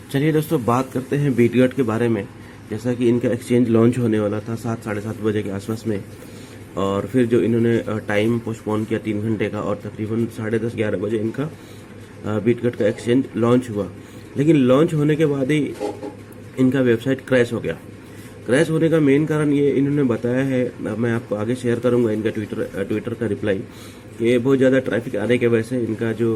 चलिए दोस्तों, बात करते हैं बीटगट के बारे में। जैसा कि इनका एक्सचेंज लॉन्च होने वाला था 7 साढ़े 7 बजे के आसपास में, और फिर जो इन्होंने टाइम पोस्टपोन किया 3 घंटे का, और तकरीबन 10:30 11 बजे इनका बीटगट का एक्सचेंज लॉन्च हुआ। लेकिन लॉन्च होने के बाद ही इनका वेबसाइट क्रैश हो गया। क्रैश होने का मेन कारण ये इन्होंने बताया है, मैं आपको आगे शेयर करूंगा इनका ट्विटर का रिप्लाई, कि बहुत ज़्यादा ट्रैफिक आने की वजह से इनका जो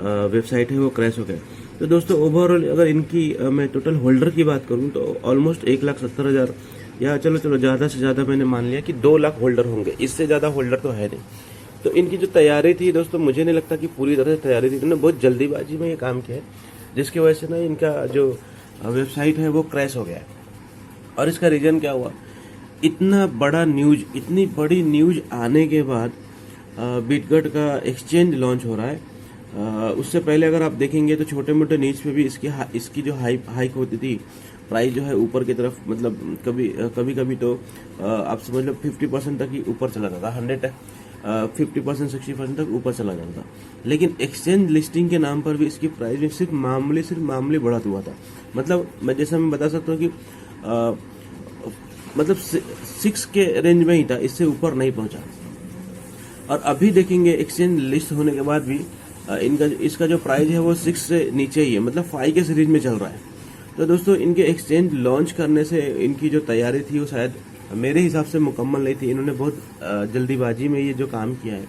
वेबसाइट है वो क्रैश हो गया। तो दोस्तों, ओवरऑल अगर इनकी मैं टोटल होल्डर की बात करूं तो ऑलमोस्ट 1,70,000, या चलो ज़्यादा से ज़्यादा मैंने मान लिया कि 2 लाख होल्डर होंगे, इससे ज़्यादा होल्डर तो है नहीं। तो इनकी जो तैयारी थी दोस्तों, मुझे नहीं लगता कि पूरी तरह से तैयारी थी। इन्होंने बहुत जल्दीबाजी में ये काम किया है, जिसकी वजह से ना इनका जो वेबसाइट है वो क्रैश हो गया है। और इसका रीजन क्या हुआ, इतना बड़ा न्यूज, इतनी बड़ी न्यूज आने के बाद बीटगट का एक्सचेंज लॉन्च हो रहा है। उससे पहले अगर आप देखेंगे तो छोटे मोटे न्यूज पे भी इसकी जो हाइक होती थी, प्राइस जो है ऊपर की तरफ, मतलब कभी तो आप समझ लो 50% तक ही ऊपर चला जाता, 50% 60% तक ऊपर चला जाता। लेकिन एक्सचेंज लिस्टिंग के नाम पर भी इसकी प्राइस में सिर्फ मामूली बढ़त हुआ था। मतलब मैं बता सकता हूँ कि मतलब 6 के रेंज में ही था, इससे ऊपर नहीं पहुंचा। और अभी देखेंगे एक्सचेंज लिस्ट होने के बाद भी इसका जो प्राइस है वो 6 से नीचे ही है, मतलब 5 के सीरीज में चल रहा है। तो दोस्तों, इनके एक्सचेंज लॉन्च करने से इनकी जो तैयारी थी वो शायद मेरे हिसाब से मुकम्मल नहीं थी। इन्होंने बहुत जल्दीबाजी में ये जो काम किया है,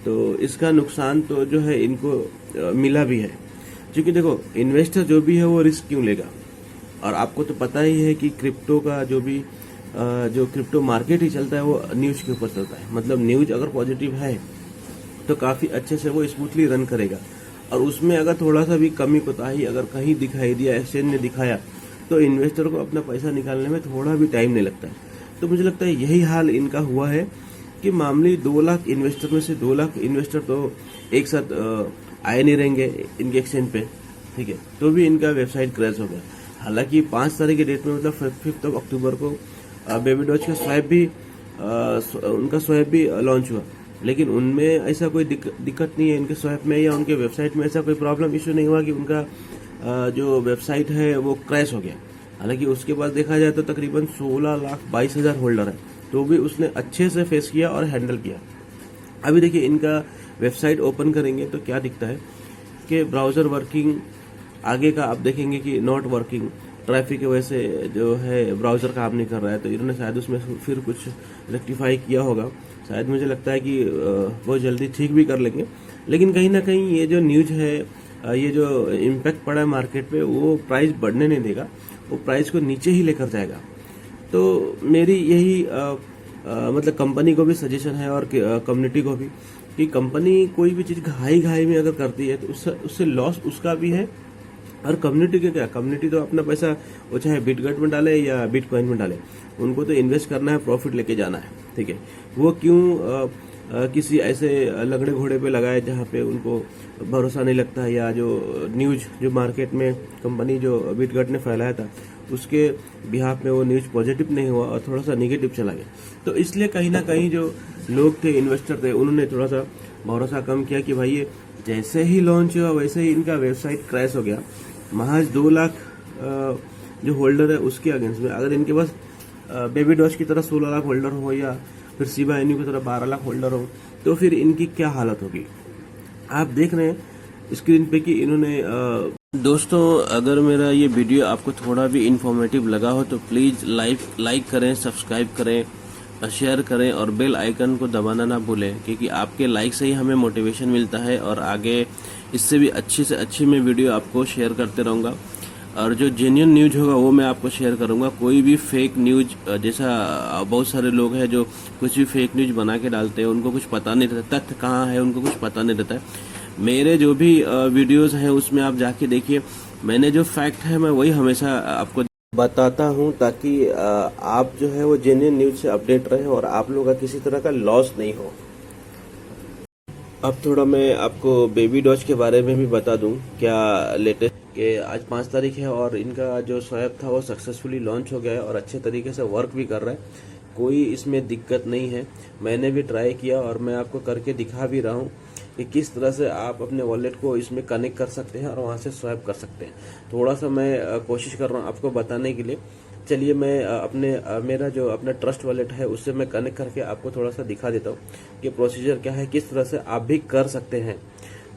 तो इसका नुकसान तो जो है इनको मिला भी है। क्योंकि देखो, इन्वेस्टर जो भी है वो रिस्क क्यों लेगा। और आपको तो पता ही है कि क्रिप्टो का जो क्रिप्टो मार्केट ही चलता है वो न्यूज के ऊपर चलता है। मतलब न्यूज अगर पॉजिटिव है तो काफी अच्छे से वो स्मूथली रन करेगा, और उसमें अगर थोड़ा सा भी कमी कोताही अगर कहीं दिखाई दिया, एक्सचेंज ने दिखाया, तो इन्वेस्टर को अपना पैसा निकालने में थोड़ा भी टाइम नहीं लगता है। तो मुझे लगता है यही हाल इनका हुआ है कि मामूली 2 लाख इन्वेस्टर में से 2 लाख इन्वेस्टर तो एक साथ आए नहीं रहेंगे इनके एक्सचेंज पे, ठीक है। तो भी इनका वेबसाइट क्रैश हो गया। हालांकि 5 तारीख के डेट में, मतलब 5 अक्टूबर को बेबी डॉज का उनका स्वैप भी लॉन्च हुआ। लेकिन उनमें ऐसा कोई दिक्कत नहीं है, इनके स्वैप में या उनके वेबसाइट में ऐसा कोई प्रॉब्लम इशू नहीं हुआ कि उनका जो वेबसाइट है वो क्रैश हो गया। हालांकि उसके बाद देखा जाए तो तकरीबन 16,22,000 होल्डर है, तो भी उसने अच्छे से फेस किया और हैंडल किया। अभी देखिए, इनका वेबसाइट ओपन करेंगे तो क्या दिखता है कि ब्राउजर वर्किंग, आगे का आप देखेंगे कि नॉट वर्किंग, ट्रैफिक की वजह से जो है ब्राउजर काम नहीं कर रहा है। तो इन्होंने शायद उसमें फिर कुछ रेक्टिफाई किया होगा, शायद मुझे लगता है कि बहुत जल्दी ठीक भी कर लेंगे। लेकिन कहीं ना कहीं ये जो न्यूज है, ये जो इम्पैक्ट पड़ा है मार्केट पे, वो प्राइस बढ़ने नहीं देगा, वो प्राइस को नीचे ही लेकर जाएगा। तो मेरी यही मतलब कंपनी को भी सजेशन है और कम्युनिटी को भी, कि कंपनी कोई भी चीज़ घाई में अगर करती है तो उससे लॉस उसका भी है। और कम्युनिटी के क्या, कम्युनिटी तो अपना पैसा वो चाहे बिटगट में डाले या बिटकॉइन में डाले, उनको तो इन्वेस्ट करना है, प्रॉफिट लेके जाना है, ठीक है। वो क्यों किसी ऐसे लगड़े घोड़े पे लगाए जहाँ पे उनको भरोसा नहीं लगता, या जो न्यूज जो मार्केट में कंपनी जो बिटगट ने फैलाया था उसके बिहाफ में वो न्यूज पॉजिटिव नहीं हुआ और थोड़ा सा निगेटिव चला गया। तो इसलिए कहीं ना कहीं जो लोग थे, इन्वेस्टर थे, उन्होंने थोड़ा सा भरोसा कम किया कि भाई ये जैसे ही लॉन्च हुआ वैसे ही इनका वेबसाइट क्रैश हो गया। महज 2 लाख जो होल्डर है उसके अगेंस्ट में, अगर इनके पास बेबी डॉज की तरह 16 लाख होल्डर हो, या फिर शिबा इनू की तरह 12 लाख होल्डर हो, तो फिर इनकी क्या हालत होगी। आप देख रहे हैं स्क्रीन पे कि इन्होंने दोस्तों, अगर मेरा ये वीडियो आपको थोड़ा भी इंफॉर्मेटिव लगा हो तो प्लीज़ लाइक करें, सब्सक्राइब करें, शेयर करें और बेल आइकन को दबाना ना भूलें, क्योंकि आपके लाइक से ही हमें मोटिवेशन मिलता है और आगे इससे भी अच्छी से अच्छी मैं वीडियो आपको शेयर करते रहूँगा। और जो जेन्युइन न्यूज होगा वो मैं आपको शेयर करूँगा। कोई भी फेक न्यूज, जैसा बहुत सारे लोग हैं जो कुछ भी फेक न्यूज बना के डालते हैं, उनको कुछ पता नहीं रहता, तथ्य कहाँ है उनको कुछ पता नहीं रहता है। मेरे जो भी वीडियोस हैं उसमें आप जाके देखिए, मैंने जो फैक्ट है मैं वही हमेशा आपको बताता हूं, ताकि आप जो है वो जेन्युइन न्यूज से अपडेट रहे और आप लोगों का किसी तरह का लॉस नहीं हो। अब थोड़ा मैं आपको बेबी डॉज के बारे में भी बता दूं, क्या लेटेस्ट कि आज 5 तारीख है और इनका जो स्वैप था वो सक्सेसफुली लॉन्च हो गया है और अच्छे तरीके से वर्क भी कर रहा है। कोई इसमें दिक्कत नहीं है, मैंने भी ट्राई किया और मैं आपको करके दिखा भी रहा हूँ कि किस तरह से आप अपने वॉलेट को इसमें कनेक्ट कर सकते हैं और वहां से स्वैप कर सकते हैं। थोड़ा सा मैं कोशिश कर रहा हूँ आपको बताने के लिए। चलिए मैं मेरा जो अपना ट्रस्ट वॉलेट है उससे मैं कनेक्ट करके आपको थोड़ा सा दिखा देता हूँ कि प्रोसीजर क्या है, किस तरह से आप भी कर सकते हैं।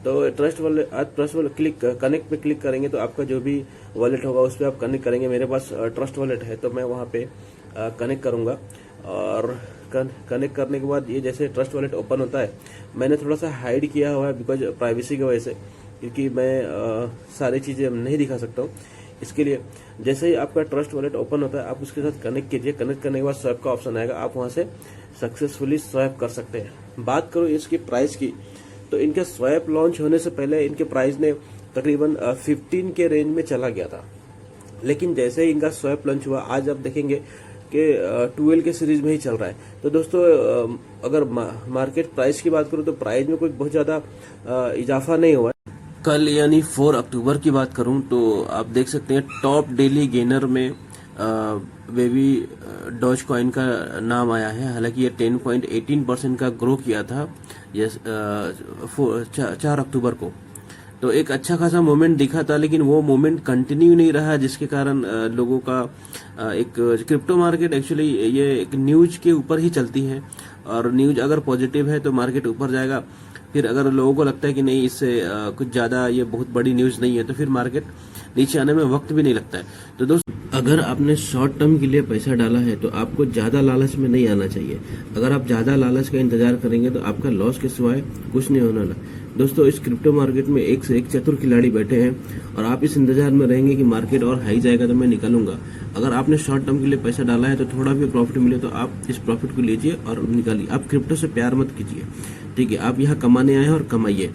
तो ट्रस्ट वॉलेट कनेक्ट पे क्लिक करेंगे तो आपका जो भी वॉलेट होगा उस पर आप कनेक्ट करेंगे। मेरे पास ट्रस्ट वॉलेट है तो मैं वहाँ पे कनेक्ट करूँगा और कनेक्ट करने के बाद ये जैसे ट्रस्ट वॉलेट ओपन होता है, मैंने थोड़ा सा हाइड किया हुआ है बिकॉज प्राइवेसी की वजह से, क्योंकि मैं सारी चीज़ें नहीं दिखा सकता हूँ। इसके लिए जैसे ही आपका ट्रस्ट वॉलेट ओपन होता है आप उसके साथ कनेक्ट कीजिए। कनेक्ट करने के बाद स्वैप का ऑप्शन आएगा, आप वहाँ से सक्सेसफुली स्वैप कर सकते हैं। बात करो इसकी प्राइस की, तो इनके स्वैप लॉन्च होने से पहले इनके प्राइस ने तकरीबन 15 के रेंज में चला गया था, लेकिन जैसे ही इनका स्वैप लॉन्च हुआ आज आप देखेंगे कि 12 के सीरीज में ही चल रहा है। तो दोस्तों अगर मार्केट प्राइस की बात करूं तो प्राइस में कोई बहुत ज़्यादा इजाफा नहीं हुआ है। कल यानी 4 अक्टूबर की बात करूं तो आप देख सकते हैं टॉप डेली गेनर में बेबी डॉज कॉइन का नाम आया है। हालांकि ये 10.18% का ग्रो किया था 4 अक्टूबर को, तो एक अच्छा खासा मोमेंट दिखा था, लेकिन वो मोमेंट कंटिन्यू नहीं रहा, जिसके कारण लोगों का एक क्रिप्टो मार्केट एक्चुअली ये एक न्यूज के ऊपर ही चलती है, और न्यूज अगर पॉजिटिव है तो मार्केट ऊपर जाएगा। फिर अगर लोगों को लगता है कि नहीं इससे कुछ ज्यादा ये बहुत बड़ी न्यूज नहीं है तो फिर मार्केट नीचे आने में वक्त भी नहीं लगता है। तो दोस्तों अगर आपने शॉर्ट टर्म के लिए पैसा डाला है तो आपको ज्यादा लालच में नहीं आना चाहिए। अगर आप ज्यादा लालच का इंतजार करेंगे तो आपका लॉस के सिवाय कुछ नहीं होने वाला। दोस्तों इस क्रिप्टो मार्केट में एक से एक चतुर खिलाड़ी बैठे हैं और आप इस इंतजार में रहेंगे कि मार्केट और हाई जाएगा तो मैं निकालूंगा। अगर आपने शॉर्ट टर्म के लिए पैसा डाला है तो थोड़ा भी प्रॉफिट मिले तो आप इस प्रॉफिट को लीजिए और निकालिए। आप क्रिप्टो से प्यार मत कीजिए, ठीक है? आप यहाँ कमाने आए हैं और कमाइए।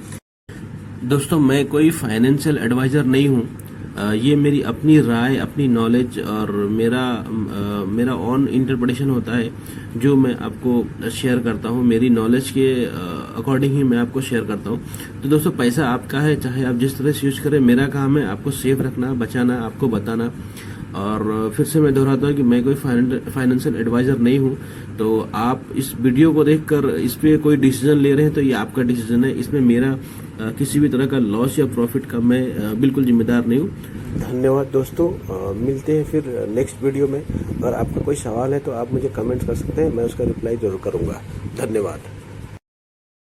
दोस्तों मैं कोई फाइनेंशियल एडवाइजर नहीं हूँ, ये मेरी अपनी राय, अपनी नॉलेज और मेरा ऑन इंटरप्रिटेशन होता है जो मैं आपको शेयर करता हूँ। मेरी नॉलेज के अकॉर्डिंग ही मैं आपको शेयर करता हूँ। तो दोस्तों पैसा आपका है, चाहे आप जिस तरह से यूज करें। मेरा काम है आपको सेफ रखना, बचाना, आपको बताना। और फिर से मैं दोहराता हूँ कि मैं कोई फाइनेंशियल एडवाइजर नहीं हूँ। तो आप इस वीडियो को देखकर इस पे कोई डिसीजन ले रहे हैं तो ये आपका डिसीजन है। इसमें मेरा किसी भी तरह का लॉस या प्रॉफिट का मैं बिल्कुल जिम्मेदार नहीं हूँ। धन्यवाद दोस्तों, मिलते हैं फिर नेक्स्ट वीडियो में। अगर आपका कोई सवाल है तो आप मुझे कमेंट कर सकते हैं, मैं उसका रिप्लाई जरूर करूँगा। धन्यवाद।